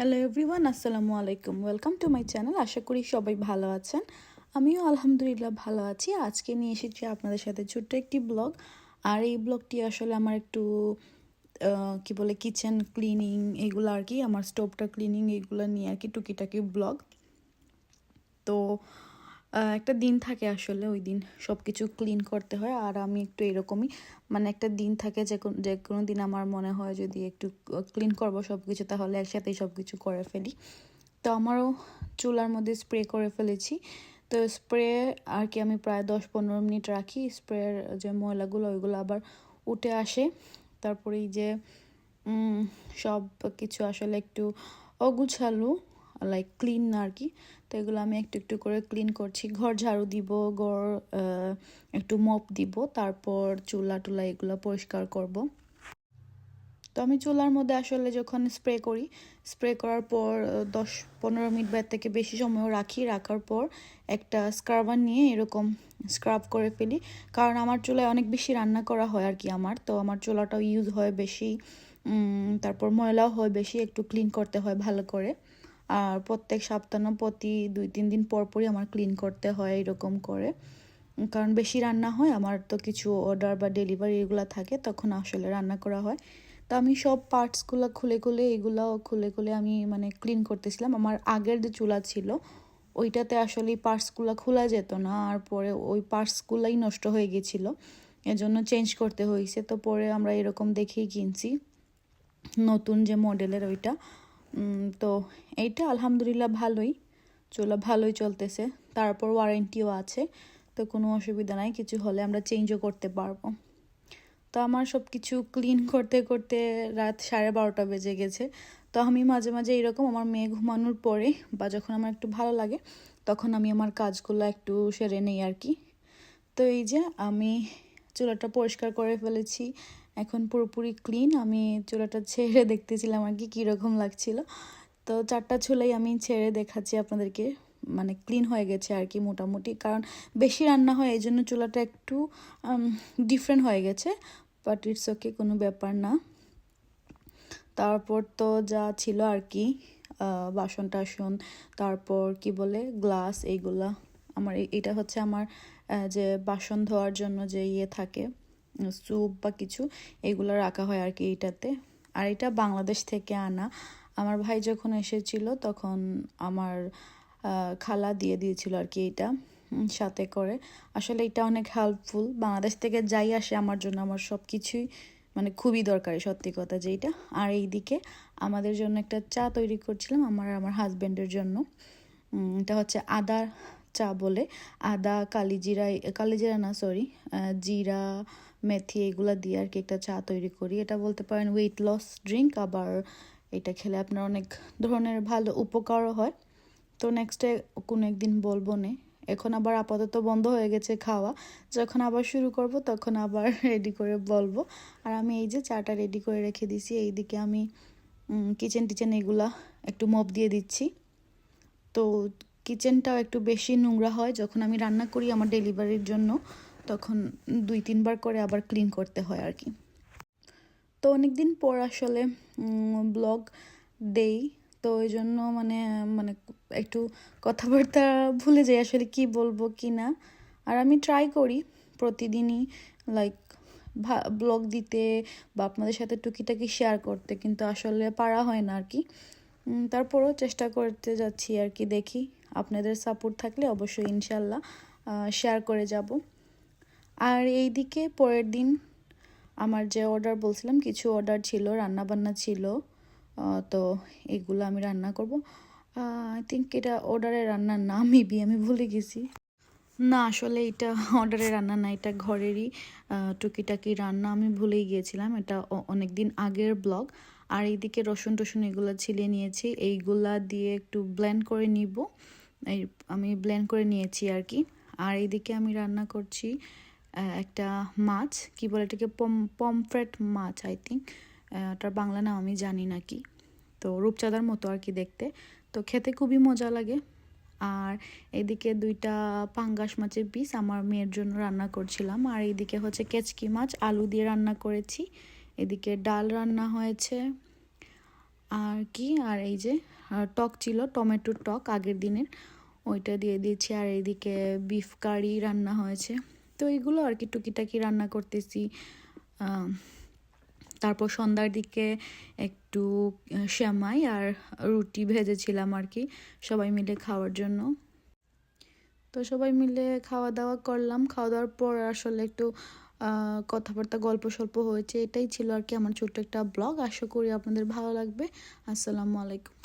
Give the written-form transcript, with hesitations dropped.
Hello everyone, আসসালামু আলাইকুম। Welcome to my channel. আশা করি সবাই ভালো আছেন। আমিও আলহামদুলিল্লাহ ভালো আছি। আজকে নিয়ে এসেছি আপনাদের সাথে ছোট্ট একটি ব্লগ। আর এই ব্লগটি আসলে আমার একটু কি বলে কিচেন ক্লিনিং এগুলো আর কি, আমার স্টোভটা ক্লিনিং এগুলো নিয়ে আর কি টুকিটাকি ব্লগ। তো একটা দিন থাকে আসলে, ওই দিন সব কিছু ক্লিন করতে হয়। আর আমি একটু এরকমই, মানে একটা দিন থাকে যে কোনো দিন আমার মনে হয় যদি একটু ক্লিন করবো সব কিছু, তাহলে একসাথেই সব কিছু করে ফেলি। তো আমারও চুলার মধ্যে স্প্রে করে ফেলেছি। তো স্প্রে আর কি আমি প্রায় 10-15 মিনিট রাখি, স্প্রের যে ময়লাগুলো ওইগুলো আবার উঠে আসে। তারপরে এই যে সব কিছু আসলে একটু অগুছালো, লাইক ক্লিন আর কি। তো এগুলো আমি একটু একটু করে ক্লিন করছি। ঘর ঝাড়ু দিব, ঘর একটু মপ দিব, তারপর চুলা টুলা এগুলো পরিষ্কার করব। তো আমি চুলার মধ্যে আসলে যখন স্প্রে করার পর 10-15 মিনিট বা থেকে বেশি সময় রাখার পর একটা স্ক্রাবার নিয়ে এরকম স্ক্রাব করে ফেলি। কারণ আমার চুলায় অনেক বেশি রান্না করা হয় আর কি, আমার চুলাটাও ইউজ হয় বেশি। তারপর ময়লাও হয় বেশি, একটু ক্লিন করতে হয় ভালো করে। আর প্রত্যেক সপ্তাহ প্রতি 2-3 দিন পর পরই আমার ক্লিন করতে হয় এরকম করে। কারণ বেশি রান্না হয় আমার, তো কিছু অর্ডার বা ডেলিভারি এগুলো থাকে, তখন আসলে রান্না করা হয়। তো আমি সব পার্টসগুলো খুলে খুলে আমি মানে ক্লিন করতেছিলাম। আমার আগের যে চুলা ছিল ওইটাতে আসলে এই পার্টসগুলো খোলা যেত না, আর পরে ওই পার্টসগুলোই নষ্ট হয়ে গেছিলো, এজন্য চেঞ্জ করতে হয়েছে। তো পরে আমরা এরকম দেখেই কিনছি নতুন যে মডেলের ওইটা। তো এইটা আলহামদুলিল্লাহ চুলা ভালোই চলতেছে। তারপর ওয়ারেন্টিও আছে, তো কোনো অসুবিধা নাই, কিছু হলে আমরা চেঞ্জও করতে পারবো। তো আমার সব কিছু ক্লিন করতে করতে রাত 12:30 বেজে গেছে। তো আমি মাঝে মাঝে এরকম আমার মেয়ে ঘুমানোর পরে বা যখন আমার একটু ভালো লাগে তখন আমি আমার কাজগুলো একটু সেরে নেই আর কি। তো এই যে আমি চুলাটা পরিষ্কার করে ফেলেছি, এখন পুরোপুরি ক্লিন। আমি চুলাটা ছেড়ে দেখতেছিলাম আর কি কীরকম লাগছিল। তো 4টা চুলাই আমি ছেড়ে দেখাচ্ছি আপনাদেরকে, মানে ক্লিন হয়ে গেছে আর কি মোটামুটি। কারণ বেশি রান্না হয় এই জন্য চুলাটা একটু ডিফারেন্ট হয়ে গেছে, বাট ইটস ওকে, কোনো ব্যাপার না। তারপর তো যা ছিল আর কি, বাসন টাসন, তারপর কি বলে গ্লাস, এইগুলা আমার এটা হচ্ছে আমার যে বাসন ধোয়ার জন্য যে ইয়ে থাকে, স্যুপ বা কিছু, এগুলো রাখা হয় আর কি এইটাতে। আর এটা বাংলাদেশ থেকে আনা। আমার ভাই যখন এসেছিল তখন আমার খালা দিয়ে দিয়েছিল আর কি এটা সাথে করে। আসলে এটা অনেক হেল্পফুল, বাংলাদেশ থেকে যাই আসে আমার জন্য আমার সব কিছুই মানে খুবই দরকারি, সত্যি কথা যেটা। আর এইদিকে আমাদের জন্য একটা চা তৈরি করছিলাম, আমার হাজব্যান্ডের জন্য। এটা হচ্ছে আদা চা বলে, আদা কালিজিরা না সরি, জিরা মেথি এগুলা দিয়ে আর কি একটা চা তৈরি করি। এটা বলতে পারেন ওয়েট লস ড্রিঙ্ক, আবার এটা খেলে আপনার অনেক ধরনের ভালো উপকারও হয়। তো নেক্সটে কোনো একদিন বলবো নে। এখন আবার আপাতত বন্ধ হয়ে গেছে খাওয়া, যখন আবার শুরু করব তখন আবার রেডি করে বলবো। আর আমি এই যে চাটা রেডি করে রেখে দিছি, এইদিকে আমি কিচেন এগুলা একটু মপ দিয়ে দিচ্ছি। তো কিচেনটাও একটু বেশি নোংরা হয় যখন আমি রান্না করি আমার ডেলিভারির জন্য, তখন 2-3 বার করে আবার ক্লিন করতে হয় আর কি। তো অনেক দিন পর আসলে ব্লগ দেই, তো ওই জন্য মানে মানে একটু কথাবার্তা ভুলে যাই আসলে কি বলবো কি না। আর আমি ট্রাই করি প্রতিদিনই লাইক ব্লগ দিতে বা আপনাদের সাথে টুকিটাকি শেয়ার করতে, কিন্তু আসলে পারা হয় না আর কি। তারপরও চেষ্টা করতে যাচ্ছি আর কি, দেখি আপনাদের সাপোর্ট থাকলে অবশ্যই ইনশাল্লাহ শেয়ার করে যাব। আর এইদিকে পরের দিন আমার যে অর্ডার বলছিলাম, কিছু অর্ডার ছিল, রান্না বান্না ছিল। তো এগুলো আমি রান্না করব। আই থিঙ্ক এটা অর্ডারের রান্নার না, মেবি আমি ভুলে গেছি। না আসলে এটা অর্ডারের রান্না না, এটা ঘরেরই টুকিটাকি রান্না, আমি ভুলেই গিয়েছিলাম। এটা অনেক দিন আগের ব্লগ। আর এইদিকে রসুন টসুন এগুলো ছিলে নিয়েছি, এইগুলা দিয়ে একটু ব্লেন্ড করে নিব। এই আমি ব্লেন্ড করে নিয়েছি আর কি। আর এইদিকে আমি রান্না করছি একটা মাছ, কি বলে এটাকে, পমফ্রেট মাছ আই থিঙ্ক, ওটার বাংলা নাম আমি জানি না কি। তো রূপচাঁদার মতো আর কি দেখতে, তো খেতে খুবই মজা লাগে। আর এদিকে 2টা পাঙ্গাস মাছের পিস আমার মেয়ের জন্য রান্না করছিলাম। আর এইদিকে হচ্ছে কেচকি মাছ আলু দিয়ে রান্না করেছি। এদিকে ডাল রান্না হয়েছে। আর কি, আর এই যে টক ছিল, টমেটোর টক আগের দিনের, ওইটা দিয়ে দিয়েছি। আর এইদিকে বিফ কারি রান্না হয়েছে। তো এইগুলো আর কি টুকিটাকি রান্না করতেছি। তারপর সন্ধ্যার দিকে একটু সেমাই আর রুটি ভেজেছিলাম আর কি, সবাই মিলে খাওয়ার জন্য। তো সবাই মিলে খাওয়া দাওয়া করলাম। খাওয়া দাওয়ার পর আসলে একটু কথাবার্তা গল্প স্বল্প হয়েছে। এটাই ছিল আর কি আমার ছোট্ট একটা ব্লগ। আশা করি আপনাদের ভালো লাগবে। আসসালামু আলাইকুম।